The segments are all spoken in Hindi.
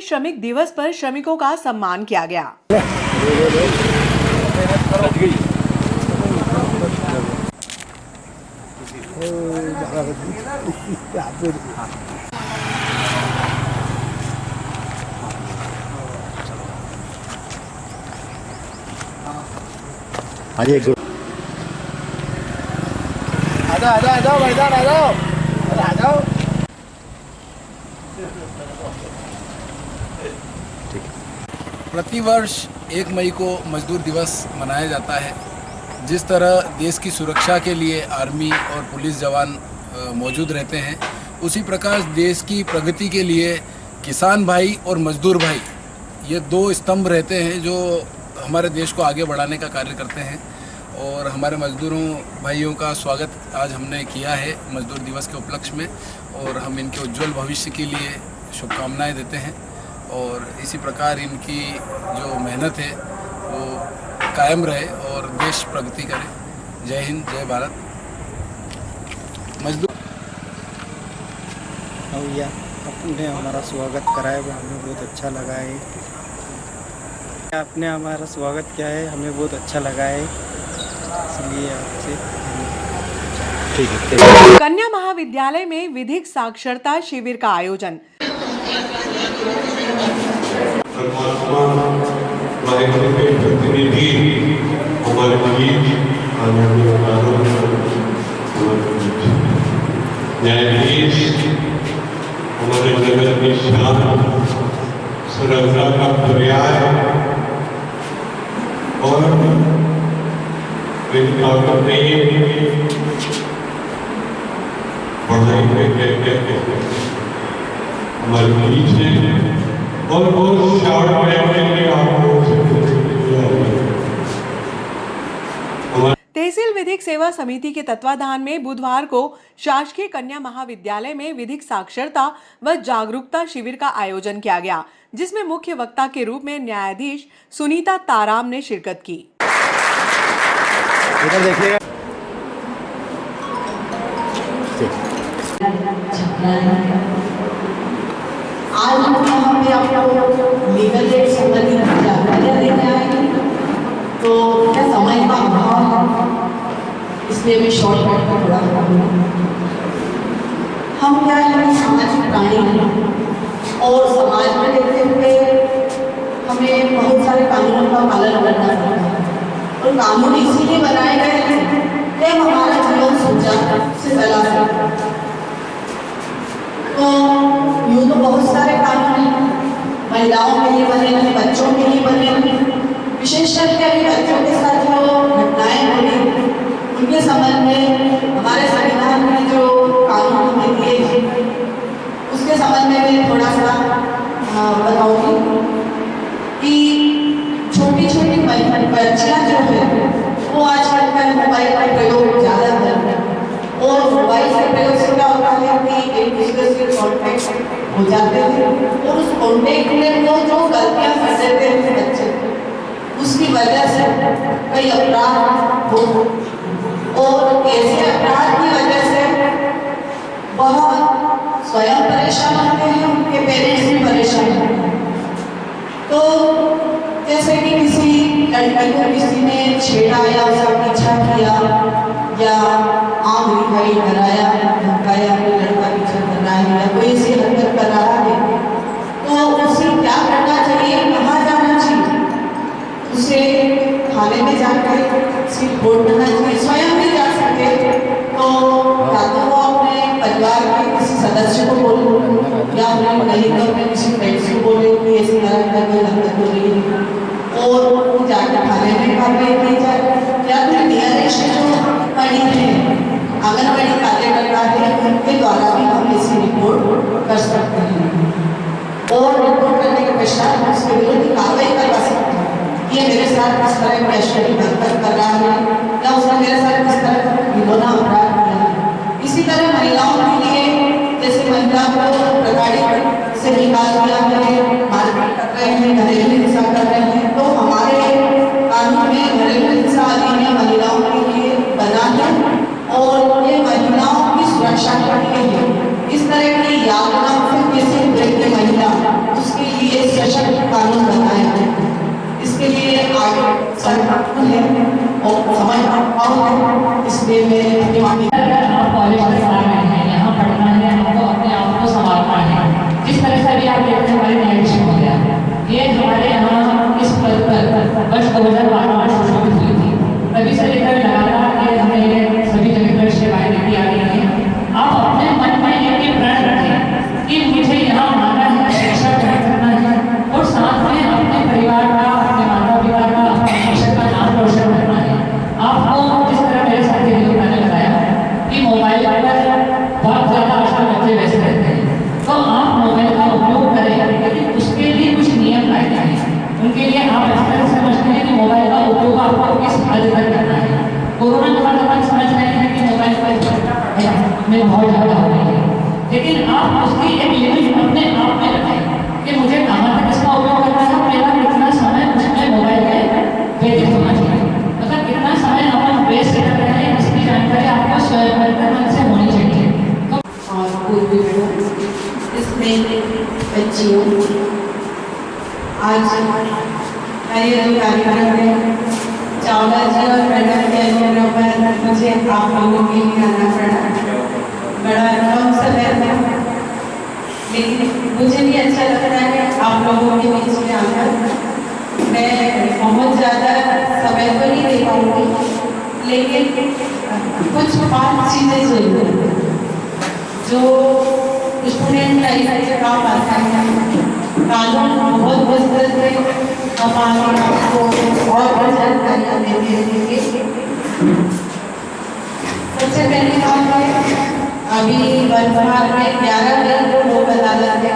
श्रमिक दिवस पर श्रमिकों का सम्मान किया गया। प्रतिवर्ष 1 मई को मजदूर दिवस मनाया जाता है। जिस तरह देश की सुरक्षा के लिए आर्मी और पुलिस जवान मौजूद रहते हैं, उसी प्रकार देश की प्रगति के लिए किसान भाई और मजदूर भाई ये 2 स्तंभ रहते हैं जो हमारे देश को आगे बढ़ाने का कार्य करते हैं। और हमारे मजदूरों भाइयों का स्वागत आज हमने किया है मजदूर दिवस के उपलक्ष्य में, और हम इनके उज्जवल भविष्य के लिए शुभकामनाएं देते हैं। और इसी प्रकार इनकी जो मेहनत है वो कायम रहे और देश प्रगति करे। जय हिंद, जय भारत। मजदूर भैया आपने हमारा स्वागत कराया, वो हमें बहुत अच्छा लगा है। आपने हमारा स्वागत किया है, हमें बहुत अच्छा लगा है, इसलिए आपसे ठीक है। कन्या महाविद्यालय में विधिक साक्षरता शिविर का आयोजन। परमात्मा वाहिगुरु के प्रतिनिधि हमारे न्यायाधीश हमारे नगर की शान सुरक्षा का पर्याय और पढ़ाई में हमारे बीच है और बहुत तहसील विधिक सेवा समिति के तत्वाधान में बुधवार को शासकीय कन्या महाविद्यालय में विधिक साक्षरता व जागरूकता शिविर का आयोजन किया गया, जिसमें मुख्य वक्ता के रूप में न्यायाधीश सुनीता ताराम ने शिरकत की। इधर देखिएगा। आज हम यहाँ पे आपको लीगल एड संबंधित जानकारियाँ देने आएंगे, तो क्या समय का अभाव है, इसलिए मैं शॉर्टकट का थोड़ा हम क्या है सामाजिक प्राणी हैं और समाज में देखते हुए हमें बहुत सारे कानूनों का पालन करना पड़ता है, और कानून इसीलिए बनाए गए हैं कि हमारा जीवन सुरक्षा से चला सके। तो यूँ तो बहुत सारे कानून हैं, महिलाओं के लिए बने हैं, बच्चों के लिए बने हैं, विशेष करके अभी बच्चों के साथ जो घटनाएं हो रही उनके संबंध में हमारे संविधान में जो कानून हमें दिए हैं उसके संबंध में मैं थोड़ा सा बताऊंगी कि छोटी छोटी बच्चियाँ जो है वो आजकल का मोबाइल का प्रयोग ज़्यादा करते हैं, और मोबाइल के प्रयोग से क्या होता है कि एक दूसरे से कॉन्टेक्ट हो जाते हैं, और उस कॉन्टेक्ट में वो जो गलतियाँ कर देते हैं बच्चे, उसकी वजह से कई अपराध हो, और ऐसे अपराध की वजह से वह स्वयं परेशान होते हैं, उनके पेरेंट्स भी परेशान होते हैं। तो जैसे कि किसी लड़की को किसी ने छेड़ा या उसका पीछा किया या आम दिखाई कराया, धमकाया कि लड़का पीछा कर रहा है या कोई ऐसी हरकत कर रहा है, तो उसे क्या करना चाहिए, कहाँ जाना चाहिए? उसे थाने में जाकर सिर्फ रिपोर्ट करना चाहिए, स्वयं भी जा सकते, तो या तो वो अपने परिवार के किसी सदस्य को बोले या नहीं तो अपने किसी फ्रेंड्स को बोले कि ऐसी हरकत हो रही है, और जाकर थाने में कार्रवाई की जाए, या फिर नियरेस्ट जो बड़ी है आंगनबाड़ी कार्यकर्ता है उनके द्वारा भी हम ऐसी रिपोर्ट कर सकते हैं, और रिपोर्ट करने के पश्चात हम उसके विरुद्ध कार्रवाई करवा सकते हैं। ये मेरे साथ किस तरह की अश्लील हरकत कर रहा है या उसने मेरे साथ किस तरह का घिनौना अपराध किया है। इसी तरह महिलाओं के लिए, जैसे महिला को प्रताड़ित से निकाल दिया है, मारपीट कर रहे हैं, घरेलू हिंसा कर रहे हैं, तो हमारे कानून में घरेलू हिंसा अधिनियम महिलाओं के लिए बना है, और ये महिलाओं है और समझ पाऊँ है, इसलिए मैं अपनी मांगी आप कॉलेज में आ रहे हैं, यहाँ पढ़ना है, आपको अपने आप को संभालना है। जिस तरह से अभी आप देखते हैं हमारे न्यायाधीश हो गया, ये हमारे यहाँ इस पद पर वर्ष 2012 में शुरू हुई थी। तभी से लेकर लगातार ये हमें सभी जगह पर सेवाएं देती आ रही हैं। आप अपने मन में ये प्रण रखें कि मुझे यहाँ आना है, शिक्षा ग्रहण करना है और साथ में अपने परिवार का, अपने माता पिता का, अपने शिक्षक का नाम रोशन करना है। आपको जिस तरह मेरे साथी ने बताया कि मोबाइल पर बहुत ज़्यादा आजकल बच्चे व्यस्त रहते हैं, तो आप मोबाइल का उपयोग करें, लेकिन उसके लिए कुछ नियम लाए जाएं। उनके लिए आप इस तरह समझते हैं कि मोबाइल का उपयोग आपको किस हद तक करना है। कोरोना के बाद अपन समझ रहे हैं कि मोबाइल में बहुत ज़्यादा हो रही है, लेकिन आप उसकी एक लिमिट अपने आप में रखें कि मुझे कहाँ तक इसका उपयोग करना है, मेरा कितना समय उसमें मोबाइल में व्यतीत होना चाहिए। मतलब कितना समय अपन वेस्ट कर रहे हैं, इसकी जानकारी आपको स्वयं से होनी चाहिए। और पूर्वी इसमें बच्चियों आज मेरे जो कार्यक्रम है चावला जी और मैडम के अनुरोध पर मुझे आप लोगों के लिए आना पड़ा। बड़ा कम समय था, लेकिन मुझे भी अच्छा लग रहा है आप लोगों के बीच में आकर। मैं बहुत ज़्यादा समय तो नहीं दे पाऊँगी, लेकिन कुछ 5 चीज़ें जरूर जो स्टूडेंट लाइफ में काम आता है। कानून बहुत विस्तृत है, हमारे आपको और जानकारियाँ देते रहेंगे। सबसे पहली बात है, अभी वर्तमान में 11 मई को लोक अदालत है,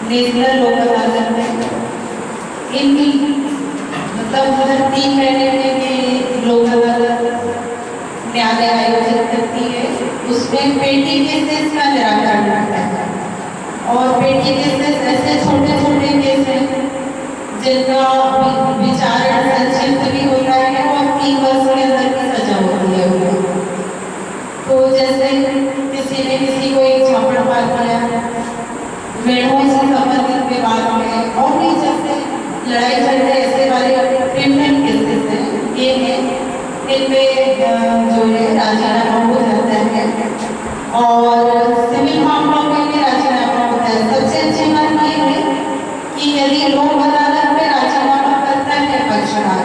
नेशनल लोक अदालत है। इनकी मतलब 3 महीने में लोक अदालत न्यायालय आयोजित करती है। उसमें पेटी केसेस का निराकरण करता है, और पेटी केसेस ऐसे छोटे छोटे केस हैं जिनका विचारण संक्षिप्त भी होता है और 3 वर्ष के अंदर की सजा होती है। तो जैसे किसी ने किसी को एक झापड़ मार दिया, मेढ़ों से संबंधित विवाद में, और भी जैसे लड़ाई झगड़े ऐसे वाले क्रिमिनल केसेस हैं, ये हैं इनमें जो है राजीनामा हो जाता है और सिविल मामलों में भी राजीनामा होता है। सबसे अच्छी बात ये है कि यदि लोक अदालत में राजीनामा करता है पक्षकार,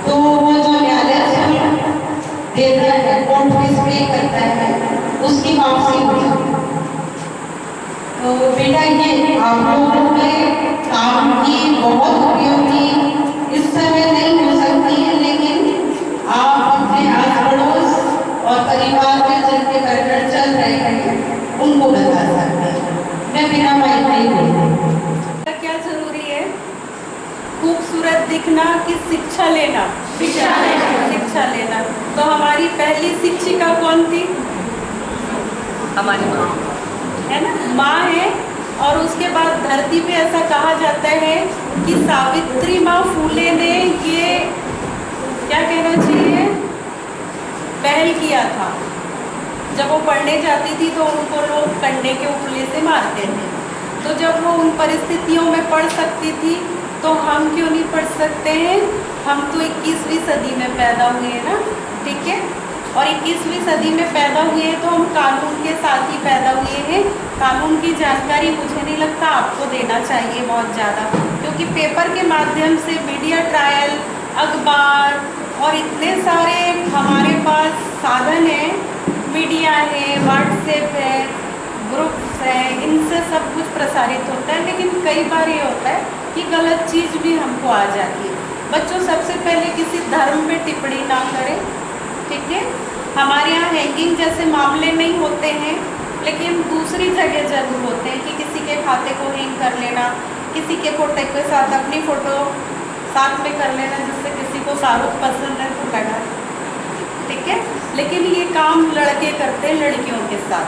तो वो जो न्यायालय देता है, कोर्ट फीस पे करता है, उसकी वापसी हो जाती है। तो बेटा ये आप लोगों के काम की बहुत उपयोगी इस समय नहीं हो सकती है, लेकिन आप अपने आस पड़ोस और परिवार में जिनके प्रकरण चल रहे हैं उनको बता सकते हैं। मैं बिना माइक नहीं बोलूँगी। क्या जरूरी है? खूबसूरत दिखना कि शिक्षा लेना? शिक्षा लेना। तो हमारी पहली शिक्षिका कौन थी? हमारी माँ है ना, माँ है। और उसके बाद धरती पे ऐसा कहा जाता है कि सावित्री माँ फूले ने ये क्या कहना चाहिए, पहल किया था। जब वो पढ़ने जाती थी तो उनको लोग कंडे के उपले से मारते थे। तो जब वो उन परिस्थितियों में पढ़ सकती थी तो हम क्यों नहीं पढ़ सकते हैं? हम तो 21वीं सदी में पैदा हुए हैं ना, ठीक है। और 21वीं सदी में पैदा हुए हैं तो हम कानून के साथ ही पैदा हुए हैं। कानून की जानकारी मुझे नहीं लगता आपको देना चाहिए बहुत ज़्यादा, क्योंकि पेपर के माध्यम से मीडिया ट्रायल, अखबार और इतने सारे हमारे पास साधन हैं, मीडिया है, व्हाट्सएप है, ग्रुप्स है, इनसे सब कुछ प्रसारित होता है। लेकिन कई बार ये होता है कि गलत चीज़ भी हमको आ जाती है। बच्चों सबसे पहले किसी धर्म में टिप्पणी ना करें, ठीक है। हमारे यहाँ हैंगिंग जैसे मामले नहीं होते हैं, लेकिन दूसरी जगह जरूर होते हैं कि किसी के खाते को हैंग कर लेना, किसी के फोटो के साथ अपनी फ़ोटो साथ में कर लेना, जिससे किसी को शाहरुख पसंद है तो लगा, ठीक है। लेकिन ये काम लड़के करते हैं लड़कियों के साथ,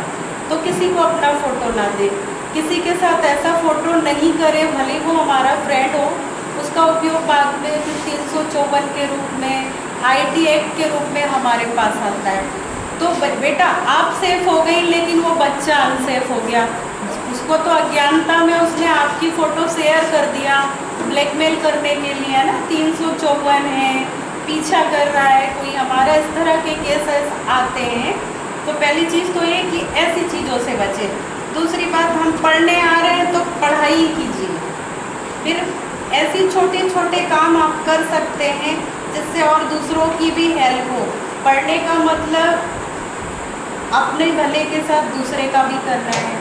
तो किसी को अपना फ़ोटो ना दे, किसी के साथ ऐसा फ़ोटो नहीं करे, भले वो हमारा फ्रेंड हो। उसका उपयोग बाद में 354 के रूप में, IT एक्ट के रूप में हमारे पास आता है। तो बेटा आप सेफ हो गई, लेकिन वो बच्चा अनसेफ हो गया, उसको उसको तो अज्ञानता में उसने आपकी फ़ोटो शेयर कर दिया ब्लैकमेल करने के लिए ना, 354 है, पीछा कर रहा है कोई हमारा, इस तरह के केसेस आते हैं। तो पहली चीज़ तो ये कि ऐसी चीज़ों से बचें। दूसरी बात, हम पढ़ने आ रहे हैं तो पढ़ाई कीजिए। फिर ऐसी छोटे छोटे काम आप कर सकते हैं जिससे और दूसरों की भी हेल्प हो। पढ़ने का मतलब अपने भले के साथ दूसरे का भी करना है।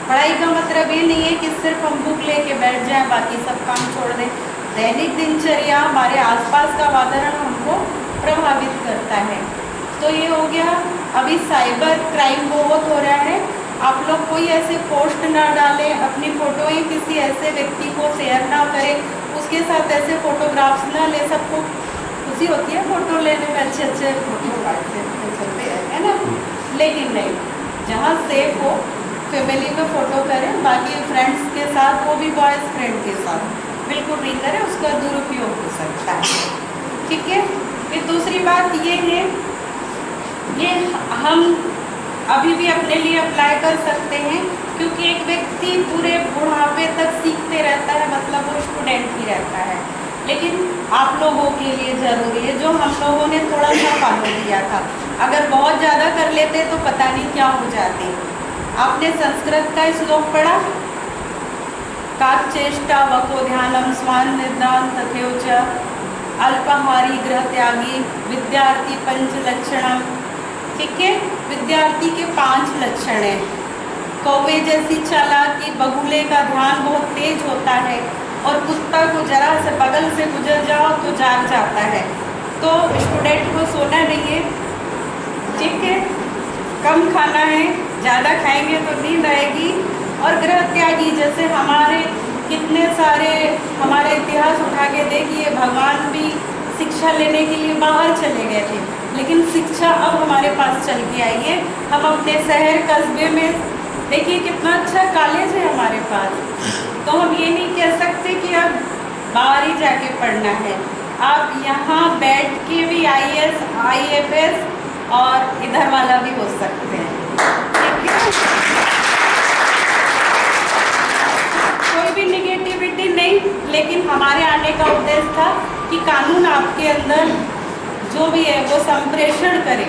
पढ़ाई का मतलब ये नहीं है कि सिर्फ हम बुक लेके बैठ जाएं, बाकी सब काम छोड़ दें। दैनिक दिनचर्या, हमारे आसपास का वातावरण हमको प्रभावित करता है। तो ये हो गया। अभी साइबर क्राइम बहुत हो रहा है। आप लोग कोई ऐसे पोस्ट ना डालें, अपनी फ़ोटोएँ किसी ऐसे व्यक्ति को शेयर ना करें, उसके साथ ऐसे फ़ोटोग्राफ्स ना ले। सबको खुशी होती है फ़ोटो लेने में, अच्छे अच्छे फ़ोटो चलते हैं, है ना। लेकिन नहीं, जहाँ सेफ हो फैमिली में फ़ोटो करें, बाकी फ्रेंड्स के साथ, वो भी बॉयज़ फ्रेंड के साथ बिल्कुल नहीं करें, उसका दुरुपयोग हो सकता है। ठीक है। फिर दूसरी बात ये है, ये हम अभी भी अपने लिए अप्लाई कर सकते हैं, क्योंकि एक व्यक्ति पूरे बुढ़ापे तक सीखते रहता है, मतलब वो स्टूडेंट ही रहता है। लेकिन आप लोगों के लिए ज़रूरी है, जो हम लोगों ने थोड़ा सा फॉलो किया था, अगर बहुत ज़्यादा कर लेते तो पता नहीं क्या हो जाते। आपने संस्कृत का श्लोक पढ़ा, काचेष्टा वको ध्यानम स्वान निदान तथेव च अल्पाहारी गृह त्यागी विद्यार्थी पंच लक्षणम। ठीक है। विद्यार्थी के 5 लक्षण हैं। कौवे जैसी चालाकी, बगुले का ध्यान बहुत तेज होता है, और कुत्ता को जरा से बगल से गुजर जाओ तो जाग जाता है। तो स्टूडेंट को सोना नहीं है, ठीक है, कम खाना है, ज़्यादा खाएंगे तो नींद आएगी। और गृह त्यागी, जैसे हमारे कितने सारे हमारे इतिहास उठा के देखिए, भगवान भी शिक्षा लेने के लिए बाहर चले गए थे, लेकिन शिक्षा अब हमारे पास चल के आई है। हम अपने शहर कस्बे में देखिए कितना अच्छा कॉलेज है हमारे पास। तो हम ये नहीं कह सकते कि अब बाहर ही जाके पढ़ना है। आप यहाँ बैठ के भी IAS, IFS और इधर वाला भी हो सकते हैं। ठीक है। कोई भी निगेटिविटी नहीं, लेकिन हमारे आने का उद्देश्य था कि कानून आपके अंदर जो भी है वो संप्रेषण करे,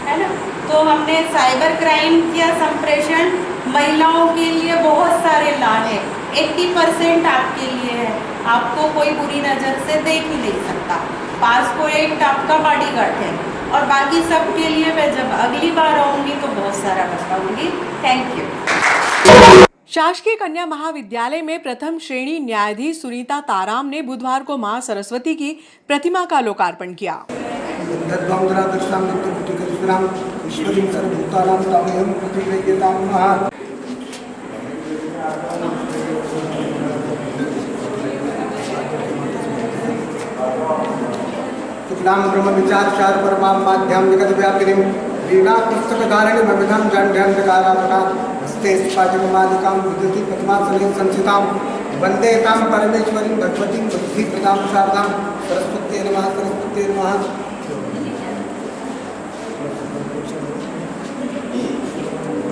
है ना। तो हमने साइबर क्राइम किया संप्रेषण। महिलाओं के लिए बहुत सारे लॉ है, 80% आपके लिए है, आपको कोई बुरी नज़र से देख ही नहीं सकता। पास्को एक्ट आपका बॉडीगार्ड है, और बाकी सब के लिए मैं जब अगली बार आऊँगी तो बहुत सारा बताऊँगी। Thank you. शासकीय कन्या महाविद्यालय में प्रथम श्रेणी न्यायाधीश सुनीता ताराम ने बुधवार को मां सरस्वती की प्रतिमा का लोकार्पण किया। ब्रह्म विचार परमाम माध्यम निगत व्यापिनीम वीणा पुस्तक धारिणी मविधम जंड्यंधकारावका हस्ते स्फाटिकमालिकां विद्युति पद्मासने संचितां वंदे तां परमेश्वरीं भगवतीं बुद्धि प्रदां शारदां सरस्वती नमः सरस्वती नमः।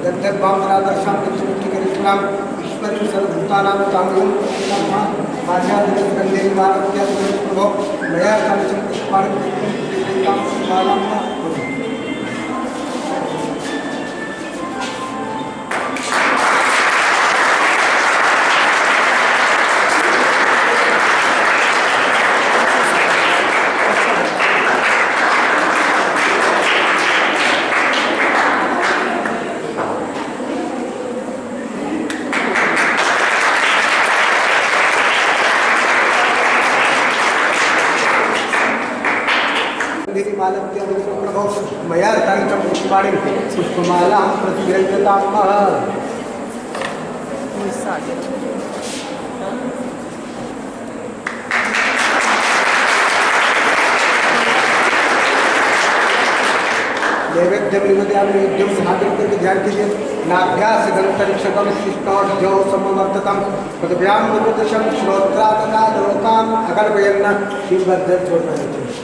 गन्धर्वामरादर्शां नित्यमुक्तिकरिष्णां ईश्वरीं सर्वभूतानां तामियं नमः। माध्यादिगन्धे मानव्या प्रभो मया कालचं पुष्पाणि मालां प्रभो मया कालचं पुष्पाणि पुष्पमालां प्रतिगृह्यताम्। नैवेद्यं निवेदयामि युद्धं समाप्तं करके ध्यान कीजिए। नाभ्यास गंतरिक्षकं शिष्टोर्ध्यो समवर्तकं पदभ्यां विप्रदशं श्रोत्रादनालोकाम् अगर्भयन् शिवभद्र छोड़ रहे थे।